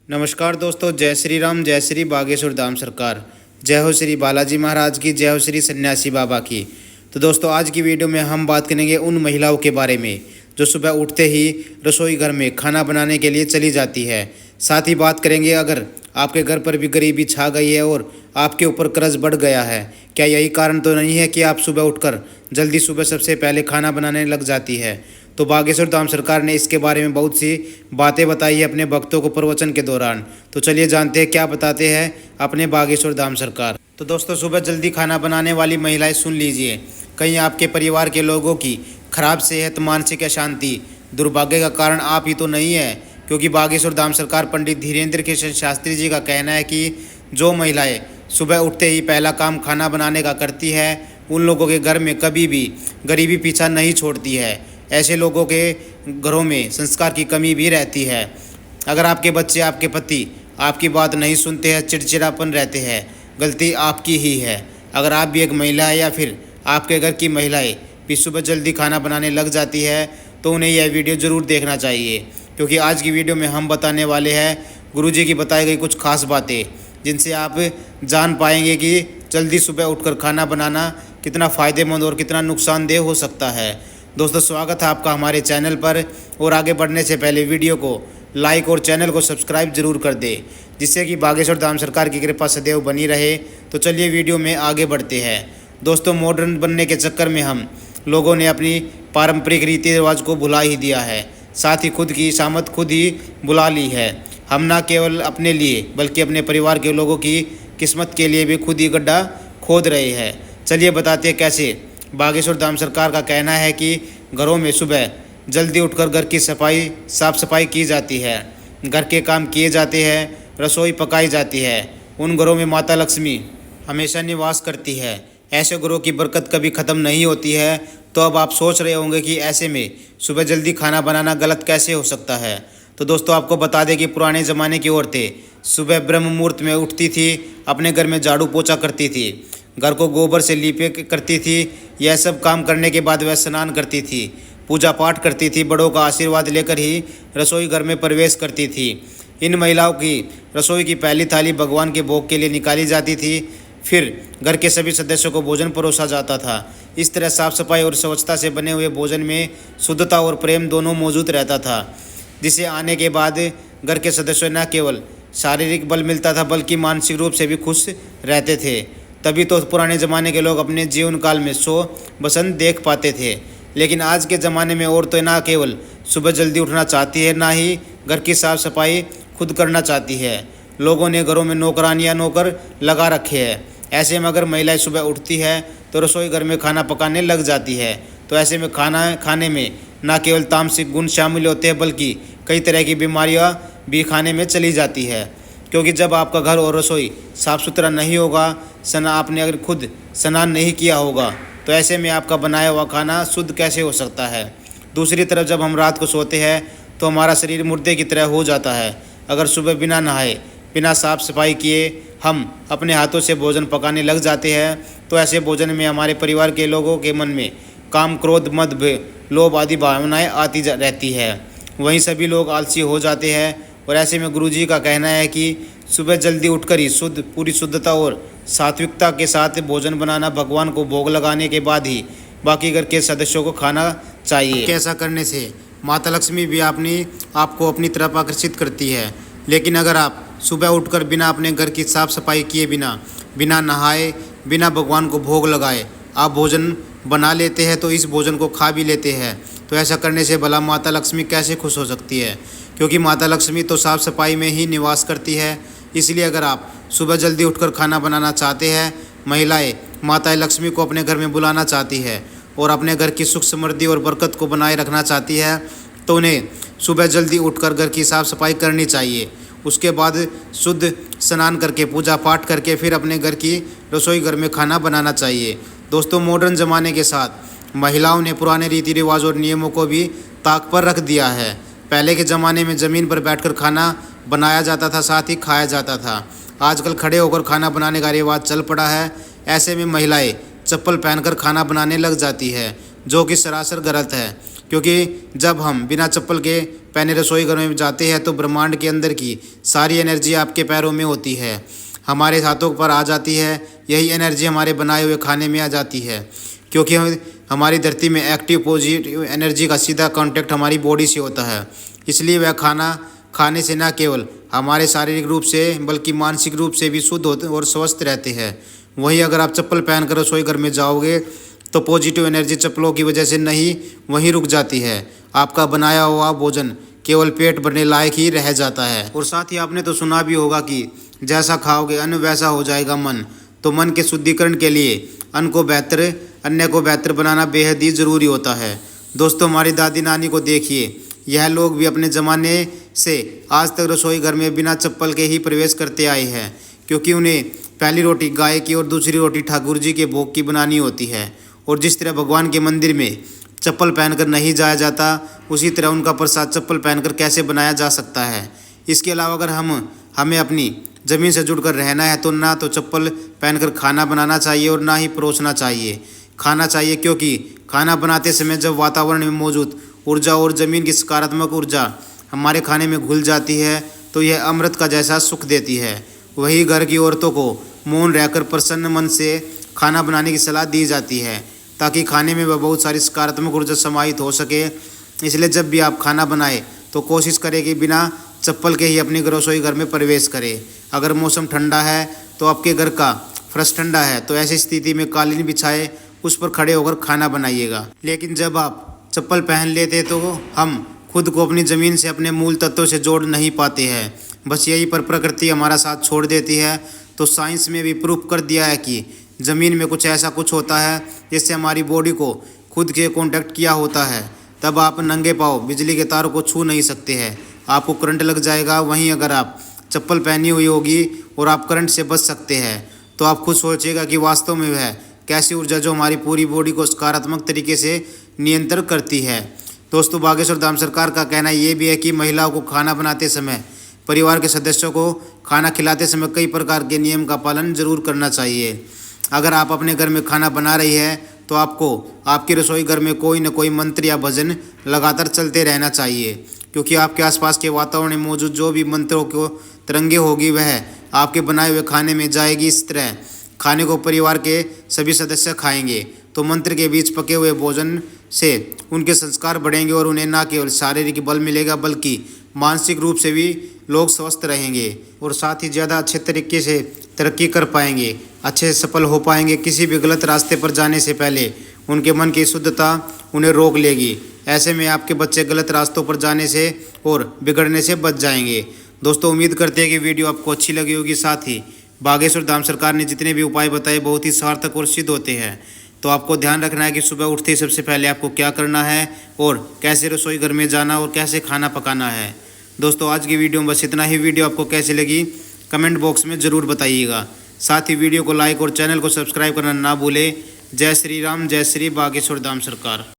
नमस्कार दोस्तों, जय श्री राम, जय श्री बागेश्वर धाम सरकार, जय हो श्री बालाजी महाराज की, जय हो श्री सन्यासी बाबा की। तो दोस्तों, आज की वीडियो में हम बात करेंगे उन महिलाओं के बारे में जो सुबह उठते ही रसोई घर में खाना बनाने के लिए चली जाती है। साथ ही बात करेंगे अगर आपके घर पर भी गरीबी छा गई है और आपके ऊपर कर्ज बढ़ गया है, क्या यही कारण तो नहीं है कि आप सुबह उठकर जल्दी सुबह सबसे पहले खाना बनाने लग जाती है। तो बागेश्वर धाम सरकार ने इसके बारे में बहुत सी बातें बताई है अपने भक्तों को प्रवचन के दौरान। तो चलिए जानते हैं क्या बताते हैं अपने बागेश्वर धाम सरकार। तो दोस्तों, सुबह जल्दी खाना बनाने वाली महिलाएं सुन लीजिए, कहीं आपके परिवार के लोगों की खराब सेहत, मानसिक अशांति, दुर्भाग्य का कारण आप ही तो नहीं है। क्योंकि बागेश्वर धाम सरकार पंडित धीरेन्द्र किशन शास्त्री जी का कहना है कि जो महिलाएं सुबह उठते ही पहला काम खाना बनाने का करती है, उन लोगों के घर में कभी भी गरीबी पीछा नहीं छोड़ती है। ऐसे लोगों के घरों में संस्कार की कमी भी रहती है। अगर आपके बच्चे, आपके पति आपकी बात नहीं सुनते हैं, चिड़चिड़ापन रहते हैं, गलती आपकी ही है। अगर आप भी एक महिला है या फिर आपके घर की महिलाएं भी सुबह जल्दी खाना बनाने लग जाती है, तो उन्हें यह वीडियो ज़रूर देखना चाहिए। क्योंकि आज की वीडियो में हम बताने वाले हैं गुरुजी की बताई गई कुछ खास बातें, जिनसे आप जान पाएंगे कि जल्दी सुबह उठकर खाना बनाना कितना फ़ायदेमंद और कितना नुकसानदेह हो सकता है। दोस्तों, स्वागत है आपका हमारे चैनल पर। और आगे बढ़ने से पहले वीडियो को लाइक और चैनल को सब्सक्राइब जरूर कर दे, जिससे कि बागेश्वर धाम सरकार की कृपा सदैव बनी रहे। तो चलिए वीडियो में आगे बढ़ते हैं। दोस्तों, मॉडर्न बनने के चक्कर में हम लोगों ने अपनी पारंपरिक रीति रिवाज को भुला ही दिया है, साथ ही खुद की शामत खुद ही बुला ली है। हम न केवल अपने लिए बल्कि अपने परिवार के लोगों की किस्मत के लिए भी खुद ही गड्ढा खोद रहे हैं। चलिए बताते हैं कैसे। बागेश्वर धाम सरकार का कहना है कि घरों में सुबह जल्दी उठकर घर की साफ सफाई की जाती है, घर के काम किए जाते हैं, रसोई पकाई जाती है। उन घरों में माता लक्ष्मी हमेशा निवास करती है। ऐसे घरों की बरकत कभी ख़त्म नहीं होती है। तो अब आप सोच रहे होंगे कि ऐसे में सुबह जल्दी खाना बनाना गलत कैसे हो सकता है। तो दोस्तों, आपको बता दें कि पुराने ज़माने की औरतें सुबह ब्रह्म मुहूर्त में उठती थी, अपने घर में झाड़ू पोछा करती थी, घर को गोबर से लीपे करती थी। यह सब काम करने के बाद वह स्नान करती थी, पूजा पाठ करती थी, बड़ों का आशीर्वाद लेकर ही रसोई घर में प्रवेश करती थी। इन महिलाओं की रसोई की पहली थाली भगवान के भोग के लिए निकाली जाती थी, फिर घर के सभी सदस्यों को भोजन परोसा जाता था। इस तरह साफ सफाई और स्वच्छता से बने हुए भोजन में शुद्धता और प्रेम दोनों मौजूद रहता था, जिसे आने के बाद घर के सदस्यों न केवल शारीरिक बल मिलता था बल्कि मानसिक रूप से भी खुश रहते थे। तभी तो पुराने ज़माने के लोग अपने जीवन काल में 100 बसंत देख पाते थे। लेकिन आज के ज़माने में औरतें ना केवल सुबह जल्दी उठना चाहती है, ना ही घर की साफ सफाई खुद करना चाहती है। लोगों ने घरों में नौकरानियां नौकर लगा रखे हैं। ऐसे में अगर महिलाएं सुबह उठती है तो रसोई घर में खाना पकाने लग जाती है। तो ऐसे में खाना खाने में ना केवल तामसिक गुण शामिल होते हैं बल्कि कई तरह की बीमारियां भी खाने में चली जाती है। क्योंकि जब आपका घर और रसोई साफ़ सुथरा नहीं होगा, आपने अगर खुद स्नान नहीं किया होगा, तो ऐसे में आपका बनाया हुआ खाना शुद्ध कैसे हो सकता है। दूसरी तरफ जब हम रात को सोते हैं तो हमारा शरीर मुर्दे की तरह हो जाता है। अगर सुबह बिना नहाए, बिना साफ सफाई किए हम अपने हाथों से भोजन पकाने लग जाते हैं, तो ऐसे भोजन में हमारे परिवार के लोगों के मन में काम, क्रोध, मद, लोभ आदि भावनाएँ आती रहती है। वहीं सभी लोग आलसी हो जाते हैं। और ऐसे में गुरुजी का कहना है कि सुबह जल्दी उठकर ही पूरी शुद्धता और सात्विकता के साथ भोजन बनाना, भगवान को भोग लगाने के बाद ही बाकी घर के सदस्यों को खाना चाहिए। ऐसा करने से माता लक्ष्मी भी आपको अपनी तरफ आकर्षित करती है। लेकिन अगर आप सुबह उठकर बिना अपने घर की साफ सफाई किए, बिना नहाए, बिना भगवान को भोग लगाए आप भोजन बना लेते हैं, तो इस भोजन को खा भी लेते हैं, तो ऐसा करने से भला माता लक्ष्मी कैसे खुश हो सकती है। क्योंकि माता लक्ष्मी तो साफ़ सफाई में ही निवास करती है। इसलिए अगर आप सुबह जल्दी उठकर खाना बनाना चाहते हैं, महिलाएं माता लक्ष्मी को अपने घर में बुलाना चाहती है और अपने घर की सुख समृद्धि और बरकत को बनाए रखना चाहती है, तो उन्हें सुबह जल्दी उठकर घर की साफ़ सफाई करनी चाहिए। उसके बाद शुद्ध स्नान करके, पूजा पाठ करके फिर अपने घर की रसोई घर में खाना बनाना चाहिए। दोस्तों, मॉडर्न ज़माने के साथ महिलाओं ने पुराने रीति रिवाज और नियमों को भी ताक पर रख दिया है। पहले के ज़माने में ज़मीन पर बैठकर खाना बनाया जाता था, साथ ही खाया जाता था। आजकल खड़े होकर खाना बनाने का रिवाज चल पड़ा है। ऐसे में महिलाएं चप्पल पहनकर खाना बनाने लग जाती है, जो कि सरासर गलत है। क्योंकि जब हम बिना चप्पल के पहने रसोई घर में जाते हैं तो ब्रह्मांड के अंदर की सारी एनर्जी आपके पैरों में होती है, हमारे हाथों पर आ जाती है। यही एनर्जी हमारे बनाए हुए खाने में आ जाती है, क्योंकि हमारी धरती में एक्टिव पॉजिटिव एनर्जी का सीधा कांटेक्ट हमारी बॉडी से होता है। इसलिए वह खाना खाने से न केवल हमारे शारीरिक रूप से बल्कि मानसिक रूप से भी शुद्ध होते और स्वस्थ रहते हैं। वहीं अगर आप चप्पल पहनकर रसोई घर में जाओगे तो पॉजिटिव एनर्जी चप्पलों की वजह से नहीं वहीं रुक जाती है। आपका बनाया हुआ भोजन केवल पेट भरने लायक ही रह जाता है। और साथ ही आपने तो सुना भी होगा कि जैसा खाओगे अन्न वैसा हो जाएगा मन। तो मन के शुद्धिकरण के लिए अन्न को बेहतर बनाना बेहद ही ज़रूरी होता है। दोस्तों, हमारी दादी नानी को देखिए, यह लोग भी अपने ज़माने से आज तक रसोई घर में बिना चप्पल के ही प्रवेश करते आए हैं, क्योंकि उन्हें पहली रोटी गाय की और दूसरी रोटी ठाकुर जी के भोग की बनानी होती है। और जिस तरह भगवान के मंदिर में चप्पल पहनकर नहीं जाया जाता, उसी तरह उनका प्रसाद चप्पल पहनकर कैसे बनाया जा सकता है। इसके अलावा अगर हमें अपनी ज़मीन से जुड़कर रहना है तो ना तो चप्पल पहनकर खाना बनाना चाहिए और ना ही परोसना चाहिए। खाना चाहिए, क्योंकि खाना बनाते समय जब वातावरण में मौजूद ऊर्जा और ज़मीन की सकारात्मक ऊर्जा हमारे खाने में घुल जाती है तो यह अमृत का जैसा सुख देती है। वही घर की औरतों को मौन रहकर प्रसन्न मन से खाना बनाने की सलाह दी जाती है, ताकि खाने में वह बहुत सारी सकारात्मक ऊर्जा समाहित हो सके। इसलिए जब भी आप खाना बनाएं तो कोशिश करें कि बिना चप्पल के ही अपने रसोई घर में प्रवेश करें। अगर मौसम ठंडा है तो आपके घर का फर्श ठंडा है तो ऐसी स्थिति में कालीन बिछाए उस पर खड़े होकर खाना बनाइएगा। लेकिन जब आप चप्पल पहन लेते तो हम खुद को अपनी ज़मीन से अपने मूल तत्वों से जोड़ नहीं पाते हैं। बस यही पर प्रकृति हमारा साथ छोड़ देती है। तो साइंस में भी प्रूफ कर दिया है कि ज़मीन में ऐसा कुछ होता है जिससे हमारी बॉडी को खुद के कांटेक्ट किया होता है। तब आप नंगे पाँव बिजली के तारों को छू नहीं सकते हैं, आपको करंट लग जाएगा। वहीं अगर आप चप्पल पहनी हुई होगी और आप करंट से बच सकते हैं तो आप खुद सोचिएगा कि वास्तव में वह कैसी ऊर्जा जो हमारी पूरी बॉडी को सकारात्मक तरीके से नियंत्रण करती है। दोस्तों, बागेश्वर धाम सरकार का कहना ये भी है कि महिलाओं को खाना बनाते समय, परिवार के सदस्यों को खाना खिलाते समय कई प्रकार के नियम का पालन जरूर करना चाहिए। अगर आप अपने घर में खाना बना रही है तो आपको आपकी रसोई घर में कोई न कोई मंत्र या भजन लगातार चलते रहना चाहिए, क्योंकि आपके आसपास के वातावरण में मौजूद जो भी मंत्रों को तरंगे होगी वह आपके बनाए हुए खाने में जाएगी। इस तरह खाने को परिवार के सभी सदस्य खाएंगे तो मंत्र के बीच पके हुए भोजन से उनके संस्कार बढ़ेंगे और उन्हें न केवल शारीरिक बल मिलेगा बल्कि मानसिक रूप से भी लोग स्वस्थ रहेंगे और साथ ही ज़्यादा अच्छे तरीके से तरक्की कर पाएंगे, अच्छे से सफल हो पाएंगे। किसी भी गलत रास्ते पर जाने से पहले उनके मन की शुद्धता उन्हें रोक लेगी। ऐसे में आपके बच्चे गलत रास्तों पर जाने से और बिगड़ने से बच जाएंगे। दोस्तों, उम्मीद करते हैं कि वीडियो आपको अच्छी लगी होगी। साथ ही बागेश्वर धाम सरकार ने जितने भी उपाय बताए बहुत ही सार्थक और सिद्ध होते हैं। तो आपको ध्यान रखना है कि सुबह उठते ही सबसे पहले आपको क्या करना है और कैसे रसोई घर में जाना और कैसे खाना पकाना है। दोस्तों, आज की वीडियो में बस इतना ही। वीडियो आपको कैसी लगी कमेंट बॉक्स में ज़रूर बताइएगा। साथ ही वीडियो को लाइक और चैनल को सब्सक्राइब करना ना भूलें। जय श्री राम, जय श्री बागेश्वर धाम सरकार।